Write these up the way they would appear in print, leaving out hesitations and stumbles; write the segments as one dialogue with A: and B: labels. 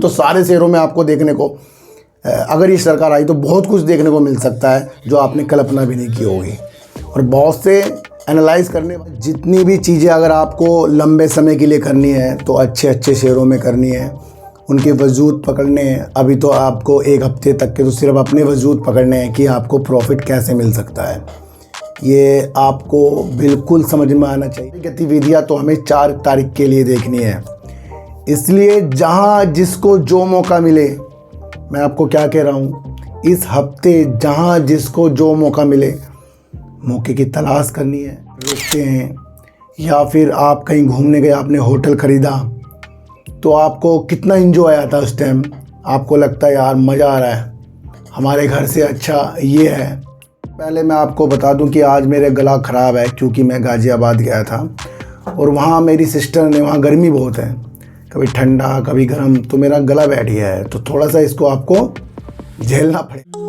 A: तो सारे शेयरों में आपको देखने को अगर ये सरकार आई तो बहुत कुछ देखने को मिल सकता है जो आपने कल्पना भी नहीं की होगी। और बहुत से एनालाइज करने जितनी भी चीज़ें अगर आपको लंबे समय के लिए करनी है तो अच्छे अच्छे शेयरों में करनी है, उनके वजूद पकड़ने हैं। अभी तो आपको एक हफ्ते तक के तो सिर्फ अपने वजूद पकड़ने हैं कि आपको प्रॉफिट कैसे मिल सकता है। ये आपको बिल्कुल समझ में आना चाहिए। गतिविधियाँ तो हमें 4 तारीख के लिए देखनी है, इसलिए जहाँ जिसको जो मौका मिले, मैं आपको क्या कह रहा हूँ, इस हफ्ते जहाँ जिसको जो मौका मिले मौके की तलाश करनी है। रुकते हैं या फिर आप कहीं घूमने गए, आपने होटल ख़रीदा तो आपको कितना एंजॉय आया था उस टाइम, आपको लगता है यार मज़ा आ रहा है, हमारे घर से अच्छा ये है। पहले मैं आपको बता दूं कि आज मेरे गला ख़राब है क्योंकि मैं गाज़ियाबाद गया था और वहाँ मेरी सिस्टर ने, वहाँ गर्मी बहुत है, कभी ठंडा कभी गर्म, तो मेरा गला बैठ गया है, तो थोड़ा सा इसको आपको झेलना पड़ेगा।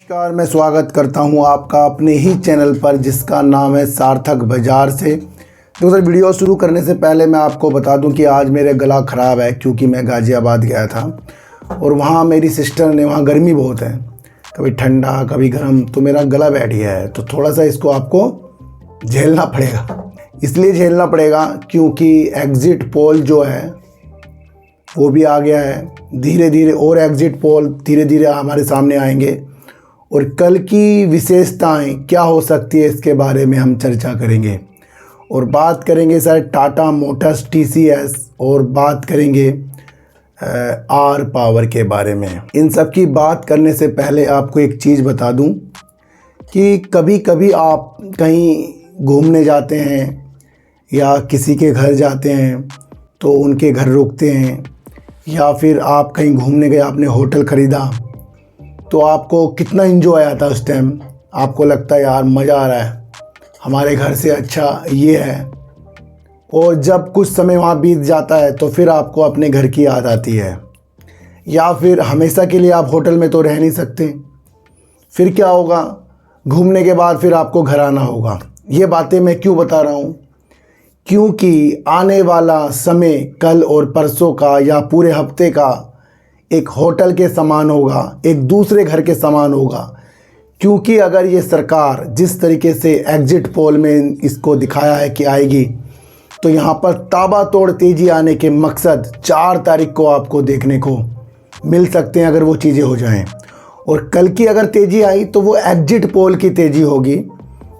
A: नमस्कार, मैं स्वागत करता हूं आपका अपने ही चैनल पर जिसका नाम है सार्थक बाजार से। दोस्तों, वीडियो शुरू करने से पहले मैं आपको बता दूं कि आज मेरे गला ख़राब है क्योंकि मैं गाज़ियाबाद गया था और वहाँ मेरी सिस्टर ने, वहाँ गर्मी बहुत है, कभी ठंडा कभी गर्म, तो मेरा गला बैठ गया है, तो थोड़ा सा इसको आपको झेलना पड़ेगा। इसलिए झेलना पड़ेगा क्योंकि एग्ज़िट पोल जो है वो भी आ गया है। धीरे धीरे और एग्ज़िट पोल धीरे धीरे हमारे सामने आएंगे और कल की विशेषताएं क्या हो सकती है इसके बारे में हम चर्चा करेंगे और बात करेंगे सर टाटा मोटर्स, TCS, और बात करेंगे आर पावर के बारे में। इन सब की बात करने से पहले आपको एक चीज़ बता दूं कि कभी कभी आप कहीं घूमने जाते हैं या किसी के घर जाते हैं तो उनके घर रुकते हैं, या फिर आप कहीं घूमने गए, आपने होटल ख़रीदा तो आपको कितना एंजॉय आया था उस टाइम, आपको लगता है यार मज़ा आ रहा है, हमारे घर से अच्छा ये है। और जब कुछ समय वहाँ बीत जाता है तो फिर आपको अपने घर की याद आती है, या फिर हमेशा के लिए आप होटल में तो रह नहीं सकते, फिर क्या होगा, घूमने के बाद फिर आपको घर आना होगा। ये बातें मैं क्यों बता रहा हूँ, क्योंकि आने वाला समय कल और परसों का या पूरे हफ्ते का एक होटल के समान होगा, एक दूसरे घर के समान होगा। क्योंकि अगर ये सरकार जिस तरीके से एग्ज़िट पोल में इसको दिखाया है कि आएगी, तो यहाँ पर ताबड़तोड़ तेज़ी आने के मकसद 4 तारीख को आपको देखने को मिल सकते हैं अगर वो चीज़ें हो जाएं। और कल की अगर तेज़ी आई तो वो एग्ज़िट पोल की तेज़ी होगी,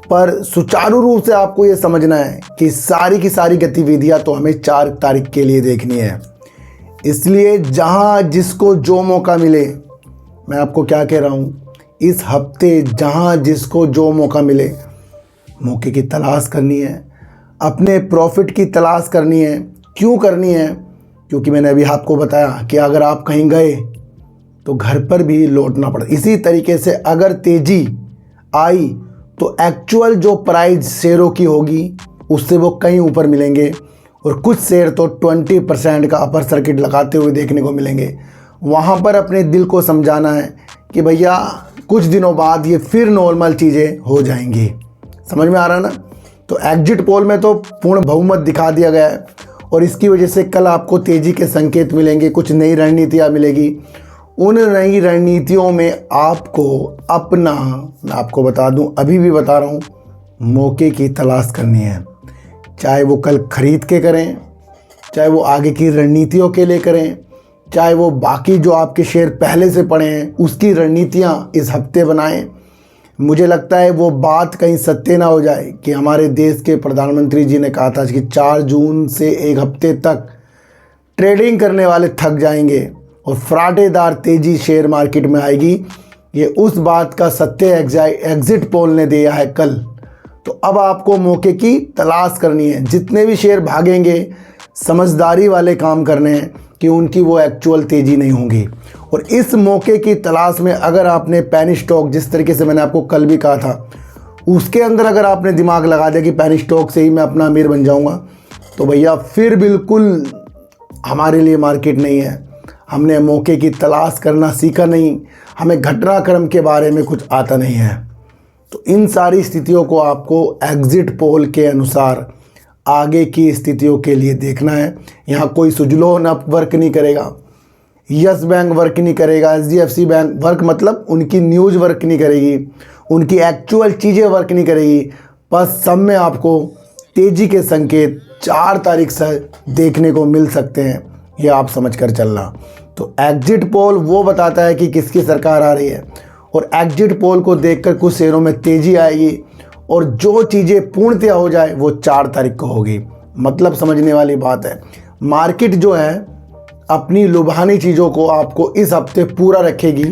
A: पर सुचारू रूप से आपको ये समझना है कि सारी की सारी गतिविधियाँ तो हमें 4 तारीख के लिए देखनी है। इसलिए जहाँ जिसको जो मौका मिले, मैं आपको क्या कह रहा हूँ, इस हफ्ते जहाँ जिसको जो मौका मिले मौके की तलाश करनी है, अपने प्रॉफिट की तलाश करनी है। क्यों करनी है, क्योंकि मैंने अभी आपको बताया कि अगर आप कहीं गए तो घर पर भी लौटना पड़ा। इसी तरीके से अगर तेज़ी आई तो एक्चुअल जो प्राइस शेयरों की होगी उससे वो कहीं ऊपर मिलेंगे और कुछ शेयर तो 20% का अपर सर्किट लगाते हुए देखने को मिलेंगे। वहाँ पर अपने दिल को समझाना है कि भैया कुछ दिनों बाद ये फिर नॉर्मल चीज़ें हो जाएंगी। समझ में आ रहा ना। तो एग्ज़िट पोल में तो पूर्ण बहुमत दिखा दिया गया है और इसकी वजह से कल आपको तेज़ी के संकेत मिलेंगे, कुछ नई रणनीतियाँ मिलेगी। उन नई रणनीतियों में आपको अपना, मैं आपको बता दूं, अभी भी बता रहा हूँ, मौके की तलाश करनी है। चाहे वो कल खरीद के करें, चाहे वो आगे की रणनीतियों के लिए करें, चाहे वो बाकी जो आपके शेयर पहले से पड़े हैं उसकी रणनीतियाँ इस हफ्ते बनाएं। मुझे लगता है वो बात कहीं सत्य ना हो जाए कि हमारे देश के प्रधानमंत्री जी ने कहा था कि 4 जून से एक हफ्ते तक ट्रेडिंग करने वाले थक जाएंगे और फराटेदार तेज़ी शेयर मार्केट में आएगी। ये उस बात का सत्य एग्ज़िट पोल ने दिया है कल। तो अब आपको मौके की तलाश करनी है। जितने भी शेयर भागेंगे समझदारी वाले काम करने हैं कि उनकी वो एक्चुअल तेज़ी नहीं होगी। और इस मौके की तलाश में अगर आपने पेनी स्टॉक, जिस तरीके से मैंने आपको कल भी कहा था, उसके अंदर अगर आपने दिमाग लगा दिया कि पेनी स्टॉक से ही मैं अपना अमीर बन जाऊंगा, तो भैया फिर बिल्कुल हमारे लिए मार्केट नहीं है। हमने मौके की तलाश करना सीखा नहीं, हमें घटनाक्रम के बारे में कुछ आता नहीं है। तो इन सारी स्थितियों को आपको एग्जिट पोल के अनुसार आगे की स्थितियों के लिए देखना है। यहाँ कोई सुजलोन अब वर्क नहीं करेगा, यस बैंक वर्क नहीं करेगा, एचडीएफसी बैंक वर्क मतलब उनकी न्यूज़ वर्क नहीं करेगी, उनकी एक्चुअल चीज़ें वर्क नहीं करेगी। बस सब में आपको तेज़ी के संकेत 4 तारीख से देखने को मिल सकते हैं, ये आप समझ कर चलना। तो एग्जिट पोल वो बताता है कि किसकी सरकार आ रही है, और एग्जिट पोल को देखकर कुछ शेयरों में तेज़ी आएगी, और जो चीज़ें पूर्णतया हो जाए वो 4 तारीख को होगी। मतलब समझने वाली बात है। मार्केट जो है अपनी लुभानी चीज़ों को आपको इस हफ्ते पूरा रखेगी,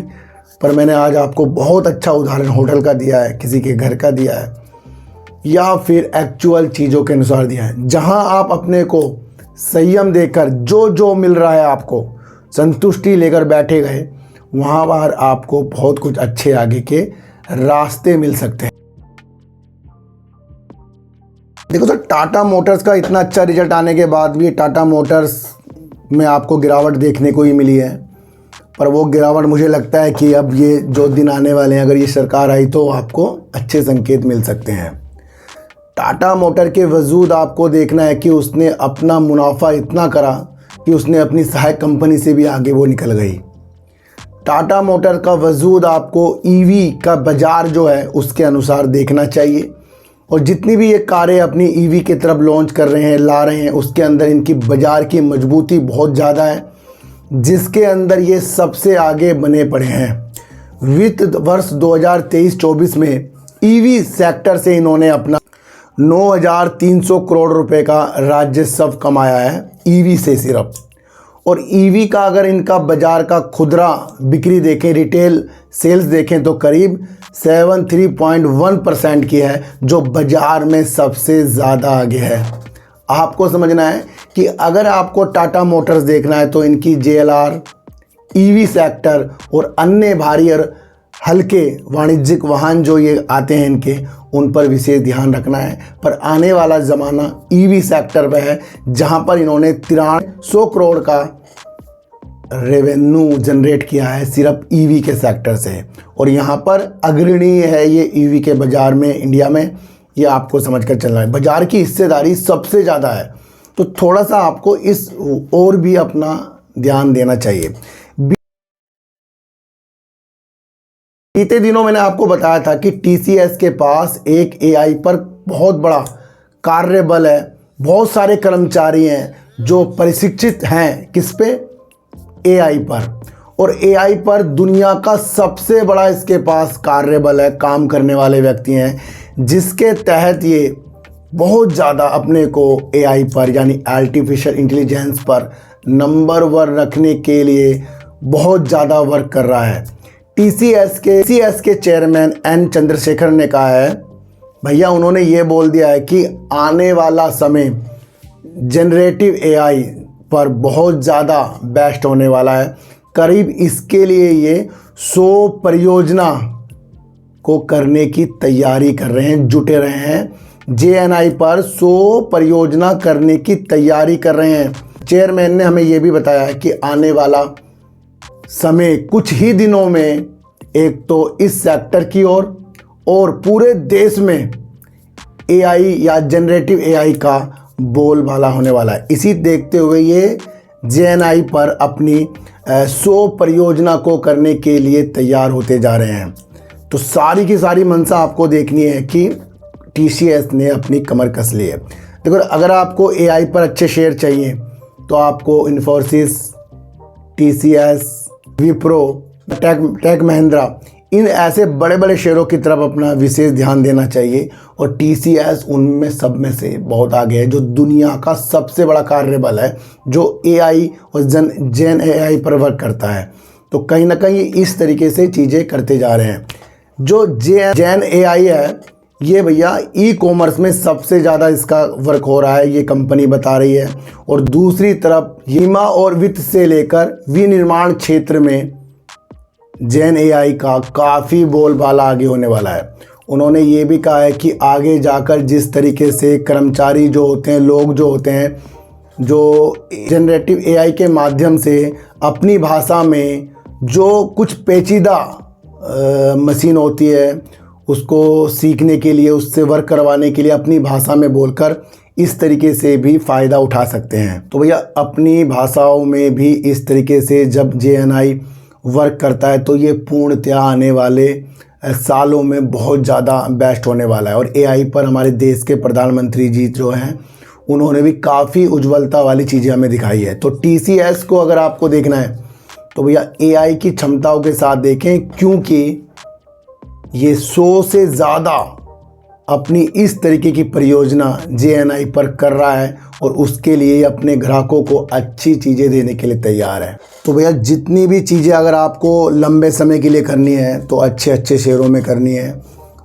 A: पर मैंने आज आपको बहुत अच्छा उदाहरण होटल का दिया है, किसी के घर का दिया है, या फिर एक्चुअल चीज़ों के अनुसार दिया है। जहां आप अपने को संयम देकर जो जो मिल रहा है आपको संतुष्टि लेकर बैठे गए, वहाँ पर आपको बहुत कुछ अच्छे आगे के रास्ते मिल सकते हैं। देखो सर, टाटा मोटर्स का इतना अच्छा रिजल्ट आने के बाद भी टाटा मोटर्स में आपको गिरावट देखने को ही मिली है, पर वो गिरावट मुझे लगता है कि अब ये जो दिन आने वाले हैं, अगर ये सरकार आई तो आपको अच्छे संकेत मिल सकते हैं। टाटा मोटर के वजूद आपको देखना है कि उसने अपना मुनाफा इतना करा कि उसने अपनी सहायक कंपनी से भी आगे वो निकल गई। टाटा मोटर का वजूद आपको ईवी का बाज़ार जो है उसके अनुसार देखना चाहिए, और जितनी भी ये कारें अपनी ईवी की तरफ लॉन्च कर रहे हैं, ला रहे हैं, उसके अंदर इनकी बाज़ार की मजबूती बहुत ज़्यादा है, जिसके अंदर ये सबसे आगे बने पड़े हैं। वित्त वर्ष 2023-24 में ईवी सेक्टर से इन्होंने अपना 9,300 करोड़ रुपए का राजस्व कमाया है ईवी से सिर्फ। और ईवी का अगर इनका बाज़ार का खुदरा बिक्री देखें, रिटेल सेल्स देखें, तो करीब 73.1% की है, जो बाज़ार में सबसे ज़्यादा आगे है। आपको समझना है कि अगर आपको टाटा मोटर्स देखना है तो इनकी जेएलआर, ईवी सेक्टर और अन्य भारी और हल्के वाणिज्यिक वाहन जो ये आते हैं इनके, उन पर विशेष ध्यान रखना है। पर आने वाला ज़माना ईवी सेक्टर पे है, जहां पर इन्होंने 9300 करोड़ का रेवेन्यू जनरेट किया है सिर्फ ईवी के सेक्टर से, और यहाँ पर अग्रणी है ये ईवी के बाज़ार में इंडिया में। ये आपको समझ कर चलना है, बाज़ार की हिस्सेदारी सबसे ज़्यादा है, तो थोड़ा सा आपको इस और भी अपना ध्यान देना चाहिए। बीते दिनों मैंने आपको बताया था कि टीसीएस के पास एक एआई पर बहुत बड़ा कार्यबल है, बहुत सारे कर्मचारी हैं जो प्रशिक्षित हैं किस पे, एआई पर। और एआई पर दुनिया का सबसे बड़ा इसके पास कार्यबल है, काम करने वाले व्यक्ति हैं, जिसके तहत ये बहुत ज़्यादा अपने को एआई पर यानी आर्टिफिशियल इंटेलिजेंस पर नंबर 1 रखने के लिए बहुत ज़्यादा वर्क कर रहा है। टीसीएस के चेयरमैन एन चंद्रशेखर ने कहा है, भैया उन्होंने ये बोल दिया है कि आने वाला समय जनरेटिव एआई पर बहुत ज़्यादा बेस्ट होने वाला है। करीब इसके लिए ये 100 परियोजना को करने की तैयारी कर रहे हैं, जुटे रहे हैं। जेएनआई पर 100 परियोजना करने की तैयारी कर रहे हैं। चेयरमैन ने हमें ये भी बताया है कि आने वाला समय कुछ ही दिनों में एक तो इस सेक्टर की ओर और पूरे देश में एआई या जनरेटिव एआई का बोलबाला होने वाला है। इसी देखते हुए ये जेएनआई पर अपनी 100 परियोजना को करने के लिए तैयार होते जा रहे हैं। तो सारी की सारी मंशा आपको देखनी है कि टीसीएस ने अपनी कमर कस ली है। देखो, अगर आपको एआई पर अच्छे शेयर चाहिए तो आपको इन्फोसिस, टीसीएस, विप्रो, टेक महिंद्रा, इन ऐसे बड़े बड़े शेयरों की तरफ अपना विशेष ध्यान देना चाहिए। और टीसीएस उनमें सब में से बहुत आगे है, जो दुनिया का सबसे बड़ा कार्यबल है, जो एआई और जेन एआई पर वर्क करता है। तो कहीं ना कहीं इस तरीके से चीज़ें करते जा रहे हैं। जो जेन एआई है, ये भैया ई कॉमर्स में सबसे ज़्यादा इसका वर्क हो रहा है, ये कंपनी बता रही है। और दूसरी तरफ बीमा और वित्त से लेकर विनिर्माण क्षेत्र में जेन एआई का काफ़ी बोलबाला आगे होने वाला है। उन्होंने ये भी कहा है कि आगे जाकर जिस तरीके से कर्मचारी जो होते हैं, लोग जो होते हैं, जो जनरेटिव एआई के माध्यम से अपनी भाषा में जो कुछ पेचीदा मशीन होती है उसको सीखने के लिए, उससे वर्क करवाने के लिए अपनी भाषा में बोलकर इस तरीके से भी फ़ायदा उठा सकते हैं। तो भैया अपनी भाषाओं में भी इस तरीके से जब JNI वर्क करता है तो ये पूर्णतया आने वाले सालों में बहुत ज़्यादा बेस्ट होने वाला है। और AI पर हमारे देश के प्रधानमंत्री जी जो हैं उन्होंने भी काफ़ी उज्ज्वलता वाली चीज़ें हमें दिखाई है। तो TCS को अगर आपको देखना है तो भैया AI की क्षमताओं के साथ देखें, क्योंकि ये 100 से ज़्यादा अपनी इस तरीके की परियोजना JNI पर कर रहा है और उसके लिए अपने ग्राहकों को अच्छी चीज़ें देने के लिए तैयार है। तो भैया जितनी भी चीज़ें अगर आपको लंबे समय के लिए करनी है तो अच्छे अच्छे शेयरों में करनी है,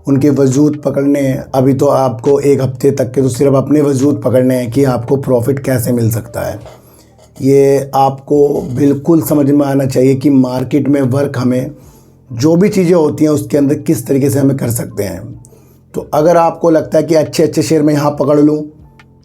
A: उनके वजूद पकड़ने हैं। अभी तो आपको 1 हफ्ते तक के तो सिर्फ अपने वजूद पकड़ने हैं कि आपको प्रॉफिट कैसे मिल सकता है। ये आपको बिल्कुल समझ में आना चाहिए कि मार्केट में वर्क हमें जो भी चीज़ें होती हैं उसके अंदर किस तरीके से हमें कर सकते हैं। तो अगर आपको लगता है कि अच्छे अच्छे शेयर मैं यहाँ पकड़ लूँ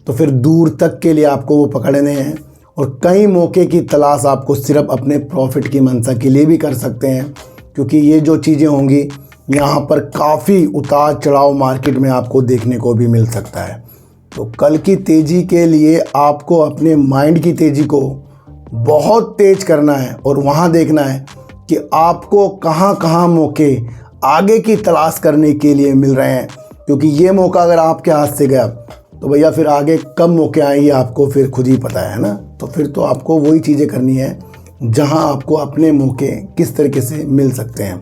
A: तो फिर दूर तक के लिए आपको वो पकड़ने हैं और कई मौके की तलाश आपको सिर्फ अपने प्रॉफिट की मंशा के लिए भी कर सकते हैं, क्योंकि ये जो चीज़ें होंगी यहाँ पर काफ़ी उतार चढ़ाव मार्केट में आपको देखने को भी मिल सकता है। तो कल की तेज़ी के लिए आपको अपने माइंड की तेज़ी को बहुत तेज करना है और वहाँ देखना है कि आपको कहाँ कहाँ मौके आगे की तलाश करने के लिए मिल रहे हैं, क्योंकि ये मौका अगर आपके हाथ से गया तो भैया फिर आगे कब मौके आएंगे आपको फिर खुद ही पता है ना। तो फिर तो आपको वही चीज़ें करनी है जहां आपको अपने मौके किस तरीके से मिल सकते हैं।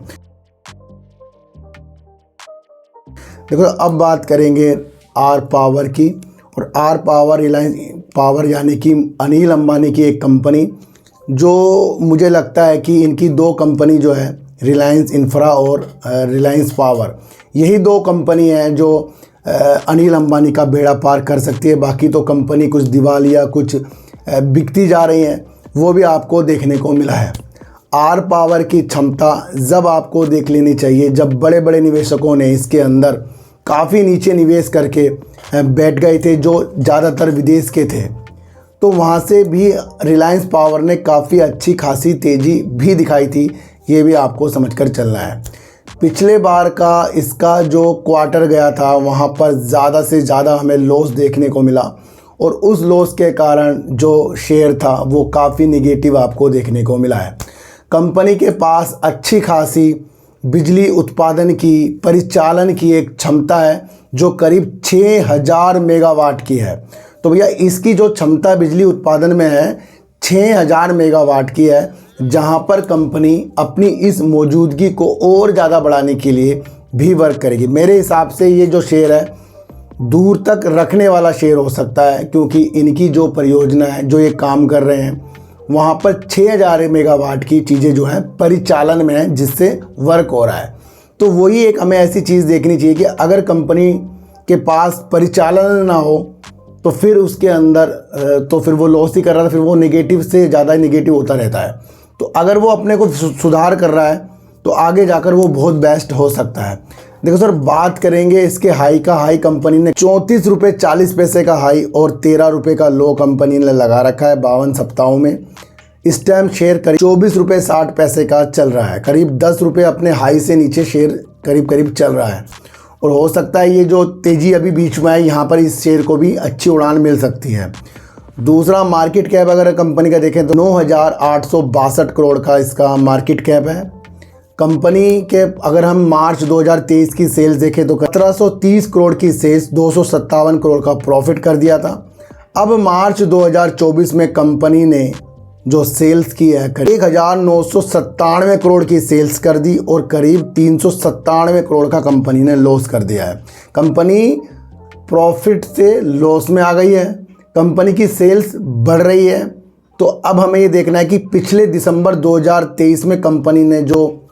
A: देखो अब बात करेंगे आर पावर की, और आर पावर रिलायंस पावर यानी कि अनिल अंबानी की एक कंपनी, जो मुझे लगता है कि इनकी 2 कंपनी जो है रिलायंस इंफ्रा और रिलायंस पावर, यही 2 कंपनी हैं जो अनिल अंबानी का बेड़ा पार कर सकती है। बाकी तो कंपनी कुछ दिवालिया, कुछ बिकती जा रही हैं, वो भी आपको देखने को मिला है। आर पावर की क्षमता जब आपको देख लेनी चाहिए जब बड़े बड़े निवेशकों ने इसके अंदर काफ़ी नीचे निवेश करके बैठ गए थे, जो ज़्यादातर विदेश के थे। तो वहाँ से भी रिलायंस पावर ने काफ़ी अच्छी खासी तेज़ी भी दिखाई थी, ये भी आपको समझकर चलना है। पिछले बार का इसका जो क्वार्टर गया था वहाँ पर ज़्यादा से ज़्यादा हमें लॉस देखने को मिला, और उस लॉस के कारण जो शेयर था वो काफ़ी नेगेटिव आपको देखने को मिला है। कंपनी के पास अच्छी खासी बिजली उत्पादन की, परिचालन की एक क्षमता है जो करीब 6000 मेगावाट की है। तो भैया इसकी जो क्षमता बिजली उत्पादन में है 6000 मेगावाट की है, जहां पर कंपनी अपनी इस मौजूदगी को और ज़्यादा बढ़ाने के लिए भी वर्क करेगी। मेरे हिसाब से ये जो शेयर है दूर तक रखने वाला शेयर हो सकता है, क्योंकि इनकी जो परियोजना है, जो ये काम कर रहे हैं, वहाँ पर 6000 मेगावाट की चीज़ें जो हैं परिचालन में हैं, जिससे वर्क हो रहा है। तो वही एक हमें ऐसी चीज़ देखनी चाहिए कि अगर कंपनी के पास परिचालन ना हो तो फिर उसके अंदर तो फिर वो लॉस ही कर रहा था, फिर वो नेगेटिव से ज़्यादा नेगेटिव होता रहता है। तो अगर वो अपने को सुधार कर रहा है तो आगे जाकर वो बहुत बेस्ट हो सकता है। देखो सर, बात करेंगे इसके हाई का। हाई कंपनी ने 34 रुपये 40 पैसे का हाई और 13 रुपये का लो कंपनी ने लगा रखा है 52 सप्ताहों में। इस टाइम शेयर करीब 24 रुपये 60 पैसे का चल रहा है, करीब 10 रुपये अपने हाई से नीचे शेयर करीब चल रहा है। और हो सकता है ये जो तेज़ी अभी बीच में है यहाँ पर इस शेयर को भी अच्छी उड़ान मिल सकती है। दूसरा, मार्केट कैप अगर कंपनी का देखें तो 9862 करोड़ का इसका मार्केट कैप है। कंपनी के अगर हम मार्च 2023 की सेल्स देखें तो 1730 करोड़ की सेल्स, 257 करोड़ का प्रॉफिट कर दिया था। अब मार्च 2024 में कंपनी ने जो सेल्स की है 1997 करोड़ की सेल्स कर दी और करीब 397 करोड़ का कंपनी ने लॉस कर दिया है। कंपनी प्रॉफिट से लॉस में आ गई है, कंपनी की सेल्स बढ़ रही है। तो अब हमें ये देखना है कि पिछले दिसंबर 2023 में कंपनी ने जो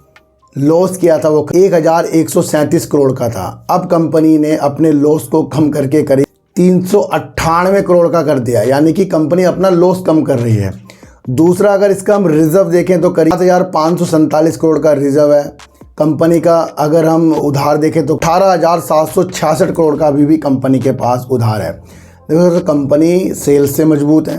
A: लॉस किया था वो 1137 करोड़ का था। अब कंपनी ने अपने लॉस को कम करके करीब 398 करोड़ का कर दिया, यानी कि कंपनी अपना लॉस कम कर रही है। दूसरा, अगर इसका हम रिजर्व देखें तो करीब 7547 करोड़ का रिजर्व है कंपनी का। अगर हम उधार देखें तो 18766 करोड़ का अभी भी कंपनी के पास उधार है। देखो तो कंपनी सेल्स से मजबूत है।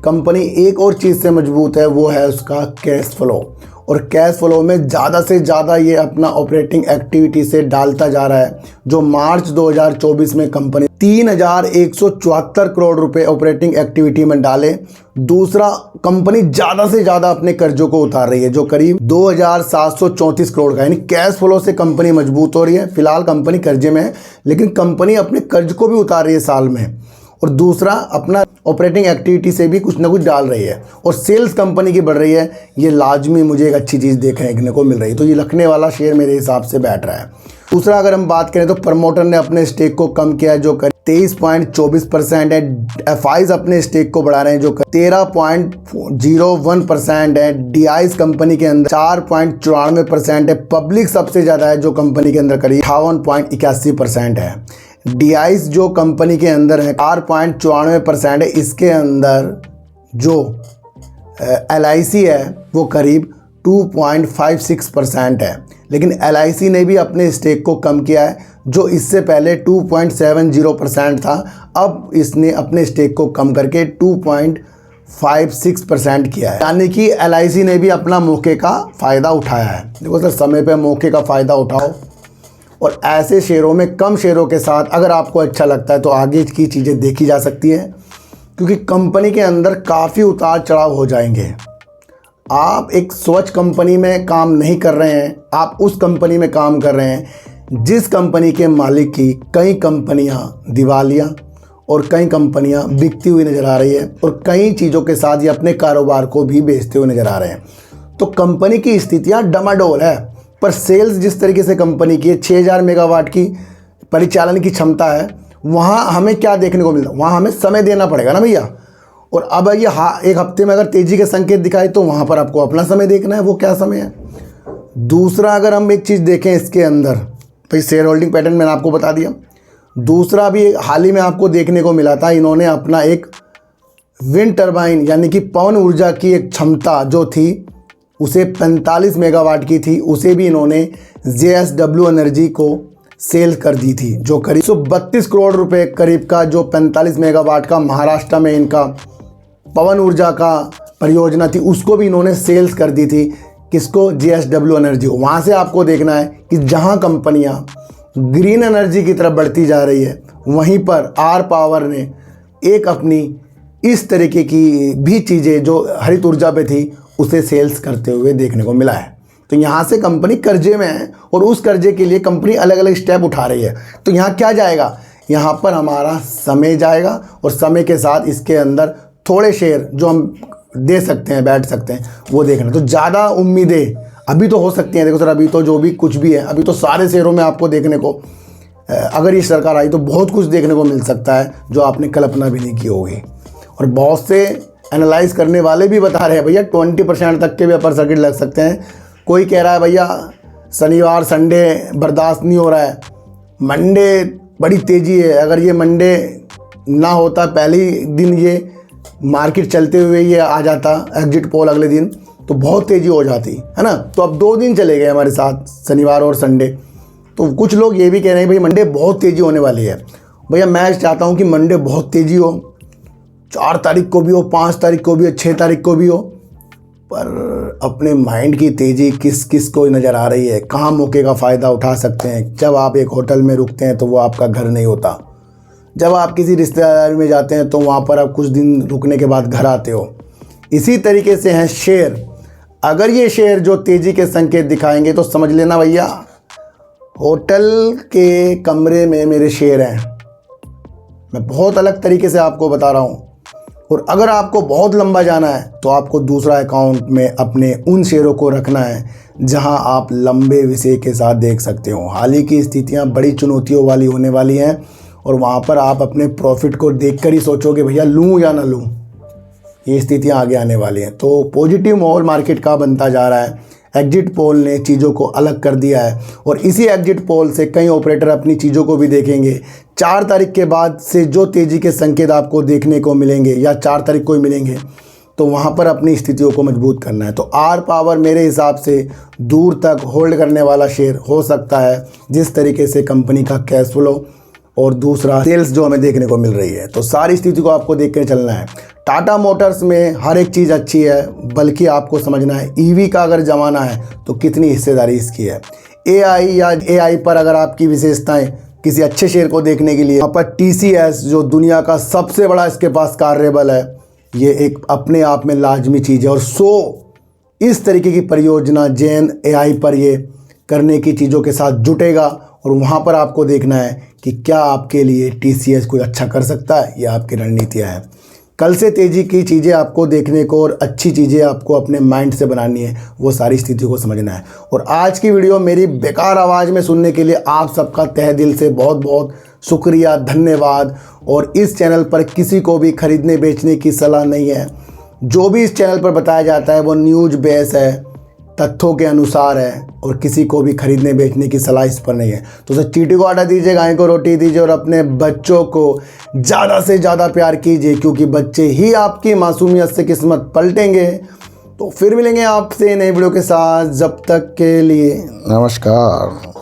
A: कंपनी एक और चीज़ से मजबूत है, वो है उसका कैश फ्लो। और कैश फ्लो में ज़्यादा से ज़्यादा ये अपना ऑपरेटिंग एक्टिविटी से डालता जा रहा है। जो मार्च 2024 में कंपनी 3,174 करोड़ रुपए ऑपरेटिंग एक्टिविटी में डाले। दूसरा, कंपनी ज़्यादा से ज़्यादा अपने कर्जों को उतार रही है जो करीब 2,734 करोड़ का, यानी कैश फ्लो से कंपनी मजबूत हो रही है। फिलहाल कंपनी कर्जे में है, लेकिन कंपनी अपने कर्ज को भी उतार रही है साल में। और दूसरा, अपना ऑपरेटिंग एक्टिविटी से भी कुछ ना कुछ डाल रही है और सेल्स कंपनी की बढ़ रही है। ये लाजमी मुझे एक अच्छी चीज़ देखने को मिल रही है, तो ये रखने वाला शेयर मेरे हिसाब से बैठ रहा है। दूसरा, अगर हम बात करें तो प्रमोटर ने अपने स्टेक को कम किया है जो 23.24% है। एफआईज अपने स्टेक को बढ़ा रहे हैं जो 13.01% है। डीआईज कंपनी के अंदर 4.94% है। पब्लिक सबसे ज़्यादा है जो कंपनी के अंदर करीब 58.81% है। डीआईज जो कंपनी के अंदर है 4.94% है। इसके अंदर जो एलआईसी है वो करीब 2.56% है। लेकिन एलआईसी ने भी अपने स्टेक को कम किया है जो इससे पहले 2.70% था। अब इसने अपने स्टेक को कम करके 2.56% किया है, यानी कि एलआईसी ने भी अपना मौके का फ़ायदा उठाया है। देखो सर, समय पे मौके का फ़ायदा उठाओ और ऐसे शेयरों में, कम शेयरों के साथ अगर आपको अच्छा लगता है तो आगे की चीज़ें देखी जा सकती हैं, क्योंकि कंपनी के अंदर काफ़ी उतार चढ़ाव हो जाएंगे। आप एक स्वच्छ कंपनी में काम नहीं कर रहे हैं, आप उस कंपनी में काम कर रहे हैं जिस कंपनी के मालिक की कई कंपनियां दिवालिया और कई कंपनियां बिकती हुई नज़र आ रही है और कई चीज़ों के साथ ये अपने कारोबार को भी बेचते हुए नज़र आ रहे हैं। तो कंपनी की स्थितियां डमाडोल है, पर सेल्स जिस तरीके से कंपनी की 6,000 मेगावाट की परिचालन की क्षमता है, वहाँ हमें क्या देखने को मिलता है? वहाँ हमें समय देना पड़ेगा ना भैया। और अब ये एक हफ्ते में अगर तेज़ी के संकेत दिखाए तो वहाँ पर आपको अपना समय देखना है, वो क्या समय है। दूसरा, अगर हम एक चीज़ देखें इसके अंदर, तो इस शेयर होल्डिंग पैटर्न मैंने आपको बता दिया। दूसरा भी हाल ही में आपको देखने को मिला था, इन्होंने अपना एक विंड टर्बाइन यानी कि पवन ऊर्जा की एक क्षमता जो थी उसे 45 मेगावाट की थी, उसे भी इन्होंने JSW एनर्जी को सेल कर दी थी जो करीब 132 करोड़ रुपए करीब का, जो 45 मेगावाट का महाराष्ट्र में इनका पवन ऊर्जा का परियोजना थी, उसको भी इन्होंने सेल्स कर दी थी। किसको? JSW एनर्जी को। वहाँ से आपको देखना है कि जहाँ कंपनियाँ ग्रीन एनर्जी की तरफ बढ़ती जा रही है, वहीं पर आर पावर ने एक अपनी इस तरीके की भी चीज़ें जो हरित ऊर्जा पे थी उसे सेल्स करते हुए देखने को मिला है। तो यहाँ से कंपनी कर्जे में है और उस कर्जे के लिए कंपनी अलग अलग स्टेप उठा रही है। तो यहाँ क्या जाएगा? यहाँ पर हमारा समय जाएगा और समय के साथ इसके अंदर थोड़े शेयर जो हम दे सकते हैं, बैठ सकते हैं, वो देखना। तो ज़्यादा उम्मीदें अभी तो हो सकती हैं। देखो सर, अभी तो जो भी कुछ भी है, अभी तो सारे शेयरों में आपको देखने को, अगर ये सरकार आई तो बहुत कुछ देखने को मिल सकता है जो आपने कल्पना भी नहीं की होगी। और बहुत से एनालाइज करने वाले भी बता रहे हैं भैया 20% तक के भी अपर सर्किट लग सकते हैं। कोई कह रहा है भैया शनिवार संडे बर्दाश्त नहीं हो रहा है, मंडे बड़ी तेज़ी है। अगर ये मंडे ना होता, पहले ही दिन ये मार्केट चलते हुए ये आ जाता एग्जिट पोल अगले दिन, तो बहुत तेज़ी हो जाती है ना। तो अब 2 दिन चले गए हमारे साथ, शनिवार और संडे। तो कुछ लोग ये भी कह रहे हैं भाई मंडे बहुत तेज़ी होने वाली है। भैया मैं चाहता हूँ कि मंडे बहुत तेज़ी हो, 4 तारीख को भी हो, 5 तारीख को भी हो, 6 तारीख को भी हो, पर अपने माइंड की तेज़ी किस किस को नज़र आ रही है, कहाँ मौके का फ़ायदा उठा सकते हैं। जब आप एक होटल में रुकते हैं तो वो आपका घर नहीं होता, जब आप किसी रिश्तेदारी में जाते हैं तो वहाँ पर आप कुछ दिन रुकने के बाद घर आते हो। इसी तरीके से हैं शेयर। अगर ये शेयर जो तेज़ी के संकेत दिखाएंगे तो समझ लेना भैया होटल के कमरे में मेरे शेयर हैं। मैं बहुत अलग तरीके से आपको बता रहा हूँ। और अगर आपको बहुत लंबा जाना है तो आपको दूसरा अकाउंट में अपने उन शेयरों को रखना है जहां आप लंबे विषय के साथ देख सकते हो। हाल ही की स्थितियां बड़ी चुनौतियों वाली होने वाली हैं और वहां पर आप अपने प्रॉफिट को देखकर ही सोचोगे भैया लूँ या ना लूँ। ये स्थितियां आगे आने वाली हैं। तो पॉजिटिव माहौल मार्केट का बनता जा रहा है। एग्जिट पोल ने चीज़ों को अलग कर दिया है और इसी एग्जिट पोल से कई ऑपरेटर अपनी चीज़ों को भी देखेंगे। 4 तारीख के बाद से जो तेज़ी के संकेत आपको देखने को मिलेंगे या 4 तारीख को ही मिलेंगे, तो वहाँ पर अपनी स्थितियों को मजबूत करना है। तो आर पावर मेरे हिसाब से दूर तक होल्ड करने वाला शेयर हो सकता है, जिस तरीके से कंपनी का कैश फ्लो और दूसरा सेल्स जो हमें देखने को मिल रही है। तो सारी स्थिति को आपको देख कर चलना है। टाटा मोटर्स में हर एक चीज़ अच्छी है, बल्कि आपको समझना है ईवी का अगर ज़माना है तो कितनी हिस्सेदारी इसकी है। एआई पर अगर आपकी विशेषताएं किसी अच्छे शेयर को देखने के लिए यहाँ पर TCS जो दुनिया का सबसे बड़ा इसके पास कार्यबल है, ये एक अपने आप में लाजमी चीज़ है। और 100 इस तरीके की परियोजना जेन AI पर ये करने की चीज़ों के साथ जुटेगा और वहाँ पर आपको देखना है कि क्या आपके लिए TCS कोई अच्छा कर सकता है या आपकी रणनीतियाँ हैं। कल से तेज़ी की चीज़ें आपको देखने को और अच्छी चीज़ें आपको अपने माइंड से बनानी है, वो सारी स्थिति को समझना है। और आज की वीडियो मेरी बेकार आवाज़ में सुनने के लिए आप सबका तहे दिल से बहुत बहुत शुक्रिया, धन्यवाद। और इस चैनल पर किसी को भी खरीदने बेचने की सलाह नहीं है। जो भी इस चैनल पर बताया जाता है वो न्यूज़ बेस है, तथ्यों के अनुसार है, और किसी को भी खरीदने बेचने की सलाह इस पर नहीं है। तो सर चींटी को आटा दीजिए, गाय को रोटी दीजिए और अपने बच्चों को ज़्यादा से ज़्यादा प्यार कीजिए, क्योंकि बच्चे ही आपकी मासूमियत से किस्मत पलटेंगे। तो फिर मिलेंगे आपसे नई वीडियो के साथ, जब तक के लिए नमस्कार।